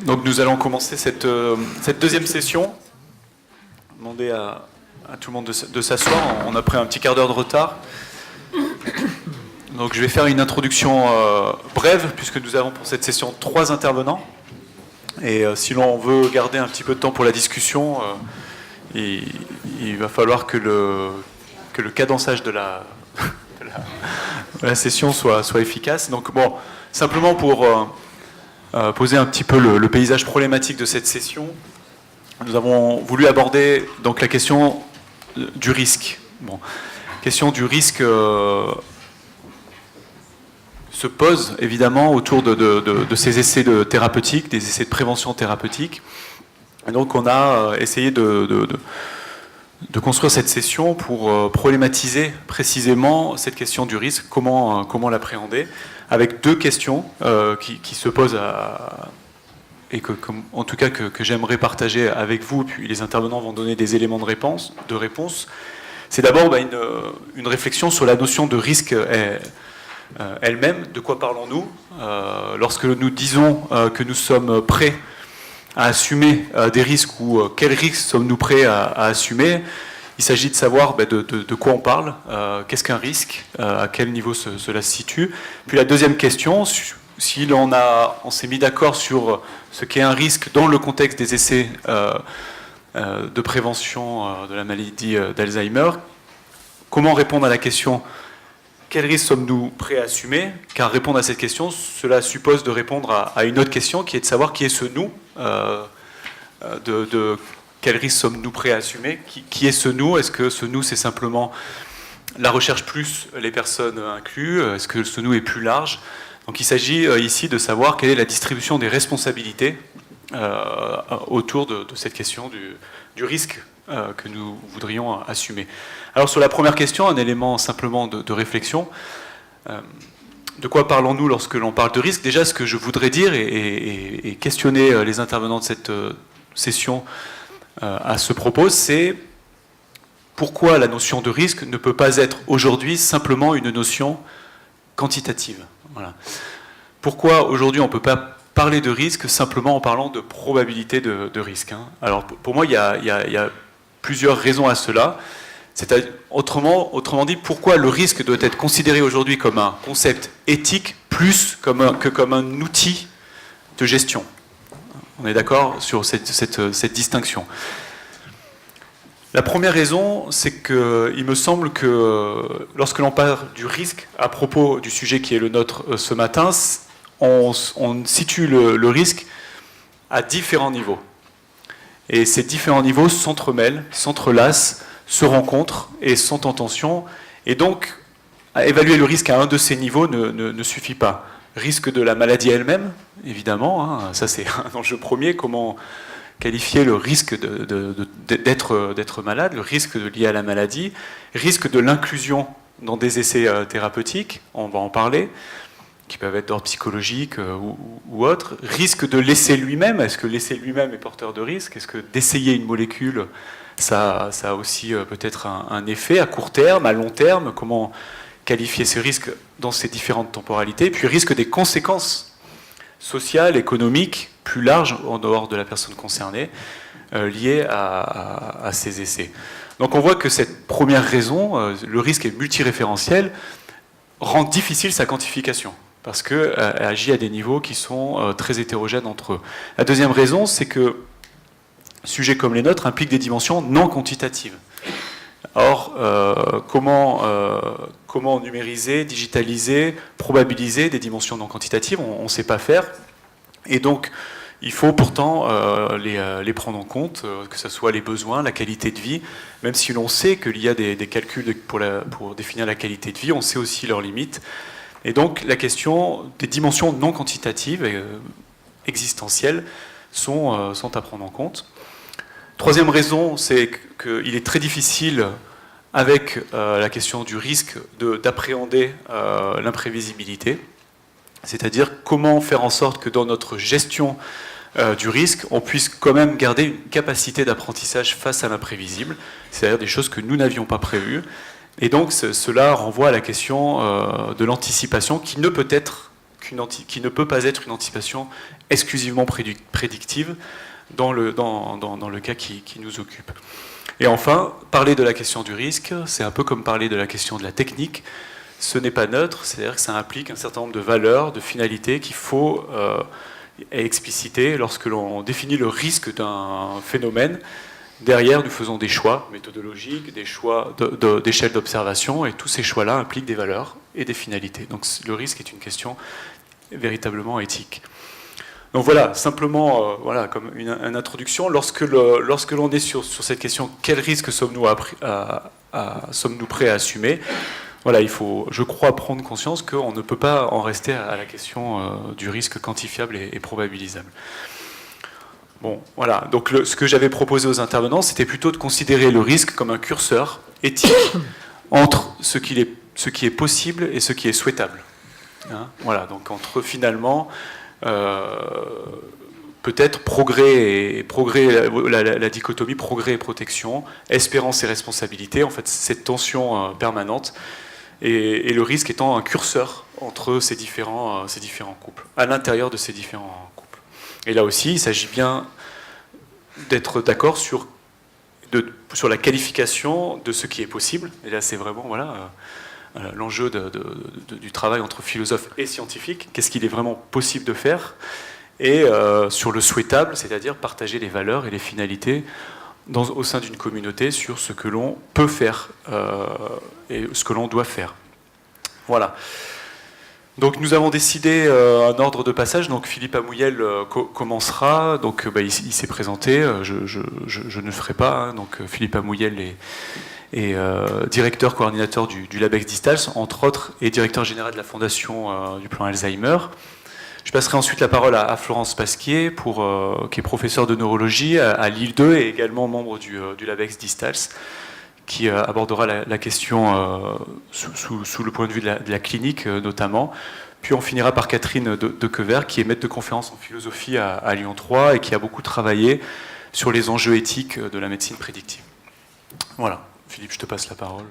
Donc nous allons commencer cette deuxième session. Demander à tout le monde de s'asseoir. On a pris un petit quart d'heure de retard. Donc je vais faire une introduction brève, puisque nous avons pour cette session 3 intervenants. Et si l'on veut garder un petit peu de temps pour la discussion, il va falloir que le cadençage de la session soit efficace. Donc bon, simplement pour poser un petit peu le paysage problématique de cette session, nous avons voulu aborder donc la question du risque. Bon, question du risque se pose évidemment autour de ces essais thérapeutiques, des essais de prévention thérapeutique. Et donc on a essayé de construire cette session pour problématiser précisément cette question du risque, comment l'appréhender, avec 2 questions qui se posent et en tout cas que j'aimerais partager avec vous, puis les intervenants vont donner des éléments de réponse. C'est d'abord une réflexion sur la notion de risque elle-même. De quoi parlons-nous lorsque nous disons que nous sommes prêts à assumer des risques, ou quels risques sommes-nous prêts à assumer? Il s'agit de savoir de quoi on parle, qu'est-ce qu'un risque, à quel niveau cela se situe. Puis la deuxième question, si on s'est mis d'accord sur ce qu'est un risque dans le contexte des essais de prévention de la maladie d'Alzheimer, comment répondre à la question quels risques sommes-nous prêts à assumer? Car répondre à cette question, cela suppose de répondre à une autre question qui est de savoir qui est ce nous, quels risques sommes-nous prêts à assumer? Qui est ce nous? Est-ce que ce nous, c'est simplement la recherche plus les personnes incluses? Est-ce que ce nous est plus large? Donc il s'agit ici de savoir quelle est la distribution des responsabilités autour de cette question du risque que nous voudrions assumer. Alors sur la première question, un élément simplement de réflexion. De quoi parlons-nous lorsque l'on parle de risque? Déjà, ce que je voudrais dire et questionner les intervenants de cette session à ce propos, c'est pourquoi la notion de risque ne peut pas être aujourd'hui simplement une notion quantitative. Voilà. Pourquoi aujourd'hui on ne peut pas parler de risque simplement en parlant de probabilité de risque, hein. Alors pour moi, il y a plusieurs raisons à cela. Autrement dit, pourquoi le risque doit être considéré aujourd'hui comme un concept éthique plus que comme un outil de gestion? On est d'accord sur cette distinction. La première raison, c'est qu'il me semble que lorsque l'on parle du risque à propos du sujet qui est le nôtre ce matin, on situe le risque à différents niveaux. Et ces différents niveaux s'entremêlent, s'entrelacent, se rencontrent et sont en tension. Et donc, évaluer le risque à un de ces niveaux ne suffit pas. Risque de la maladie elle-même, évidemment, hein, ça c'est un enjeu premier, comment qualifier le risque d'être malade, le risque lié à la maladie, risque de l'inclusion dans des essais thérapeutiques, on va en parler, qui peuvent être d'ordre psychologique ou autre, risque de l'essai lui-même, est-ce que l'essai lui-même est porteur de risque, est-ce que d'essayer une molécule, ça a aussi peut-être un effet à court terme, à long terme, comment qualifier ces risques dans ces différentes temporalités, puis risque des conséquences sociales, économiques, plus larges, en dehors de la personne concernée, liées à ces essais. Donc on voit que cette première raison, le risque est multiréférentiel, rend difficile sa quantification, parce qu'elle agit à des niveaux qui sont très hétérogènes entre eux. La deuxième raison, c'est que sujets comme les nôtres impliquent des dimensions non quantitatives. Or, comment numériser, digitaliser, probabiliser des dimensions non quantitatives? On ne sait pas faire. Et donc, il faut pourtant les prendre en compte, que ce soit les besoins, la qualité de vie. Même si l'on sait qu'il y a des calculs pour définir la qualité de vie, on sait aussi leurs limites. Et donc, la question des dimensions non quantitatives et existentielles sont à prendre en compte. Troisième raison, c'est qu'il est très difficile, avec la question du risque, d'appréhender l'imprévisibilité. C'est-à-dire comment faire en sorte que dans notre gestion du risque, on puisse quand même garder une capacité d'apprentissage face à l'imprévisible, c'est-à-dire des choses que nous n'avions pas prévues. Et donc cela renvoie à la question de l'anticipation qui ne peut être qui ne peut pas être une anticipation exclusivement prédictive dans le cas qui nous occupe. Et enfin, parler de la question du risque, c'est un peu comme parler de la question de la technique. Ce n'est pas neutre, c'est-à-dire que ça implique un certain nombre de valeurs, de finalités qu'il faut expliciter lorsque l'on définit le risque d'un phénomène. Derrière, nous faisons des choix méthodologiques, des choix d'échelle d'observation, et tous ces choix-là impliquent des valeurs et des finalités. Donc le risque est une question véritablement éthique. Donc voilà, simplement voilà, comme une introduction, lorsque l'on est sur cette question, quel risque sommes-nous prêts à assumer? Voilà, il faut, je crois, prendre conscience qu'on ne peut pas en rester à la question du risque quantifiable et probabilisable. Bon, voilà. Donc ce que j'avais proposé aux intervenants, c'était plutôt de considérer le risque comme un curseur éthique entre ce qui est possible et ce qui est souhaitable. Hein, voilà, donc entre finalement peut-être progrès, la dichotomie progrès et protection, espérance et responsabilité, en fait cette tension permanente, et le risque étant un curseur entre ces différents couples, à l'intérieur de ces différents couples. Et là aussi, il s'agit bien d'être d'accord sur la qualification de ce qui est possible, et là c'est vraiment l'enjeu du travail entre philosophes et scientifiques, qu'est-ce qu'il est vraiment possible de faire, et sur le souhaitable, c'est-à-dire partager les valeurs et les finalités au sein d'une communauté sur ce que l'on peut faire et ce que l'on doit faire. Voilà. Donc nous avons décidé un ordre de passage. Donc Philippe Amouyel commencera. Donc il s'est présenté. Je ne le ferai pas. Hein. Donc Philippe Amouyel est directeur coordinateur du LabEx Distals, entre autres, et directeur général de la fondation du plan Alzheimer. Je passerai ensuite la parole à Florence Pasquier, qui est professeure de neurologie à Lille 2 et également membre du LabEx Distals, qui abordera la question sous le point de vue de la clinique notamment. Puis on finira par Catherine de Quevert, qui est maître de conférence en philosophie à Lyon 3 et qui a beaucoup travaillé sur les enjeux éthiques de la médecine prédictive. Voilà, Philippe, je te passe la parole.